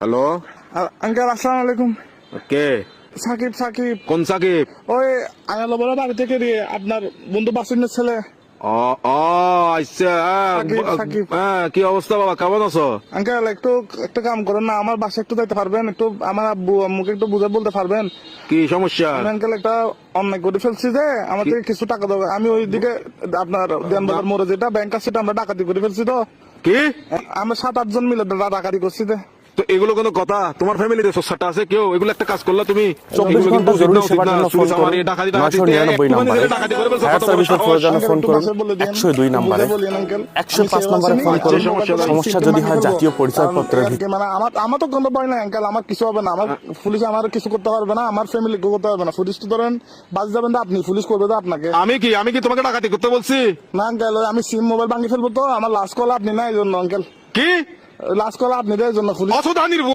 Hello, uncle আসসালামু আলাইকুম। কে? সাকিব সাকিব কোন সাকিব? ওই আয়ালবরা বাড়ি থেকে রে আপনার বন্ধু বাসিনের ছেলে ও ও আচ্ছা, সাকিব, সাকিব। কি অবস্থা বাবা, কেমন আছো? আঙ্কেল একটু একটা কাম করেন না, আমার বাসায় একটু যাইতে পারবেন? একটু আমার আব্বু আম্মুকে একটু বুঝে বলতে পারবেন? কি সমস্যা? আমি আঙ্কেল একটা অন্যায় করে ফেলছি যে আমার থেকে কিছু টাকা দেবো। আমি ওইদিকে আপনার দেনবাজার মোড়ে যেটা ব্যাংক আছে সেটা আমরা ডাকাতি করে ফেলছি। তো কি? আমরা 7-8 জন মিলে ডাকাতি করছি। তো এগুলো কোনো কথা? তোমার ফ্যামিলিতে সমস্যাটা আছে কেউ? এগুলো একটা কাজ করলা তুমি? 24 ঘন্টা জরুরি সেবার জন্য ফোন করুন 999 নাম্বারে। ফায়ার সার্ভিসের প্রয়োজনে ফোন করুন 102 নাম্বারে। 105 নাম্বারে ফোন করুন। সমস্যা যদি হয় জাতীয় পরিচয়পত্রের ভিত্তিতে। মানে আমার তো কোনো ভয় নাই আঙ্কেল, আমার কিছু হবে না। আমার পুলিশ আমার কিছু করতে পারবে না, আমার ফ্যামিলি করতে পারবে না। পুলিশ তো ধরেন বাস যাবেন তো আপনি, পুলিশ করবে তো আপনাকে। আমি কি তোমাকে ডাকাতি করতে বলছি? না আঙ্কেল, আমি সিম মোবাইল ভাঙি ফেলবো তো, আমার লাস্ট কল আপনি না, এই জন্য আঙ্কেল। কি লাস্ট কল আপনি, এই জন্য পুলিশ। অসদানির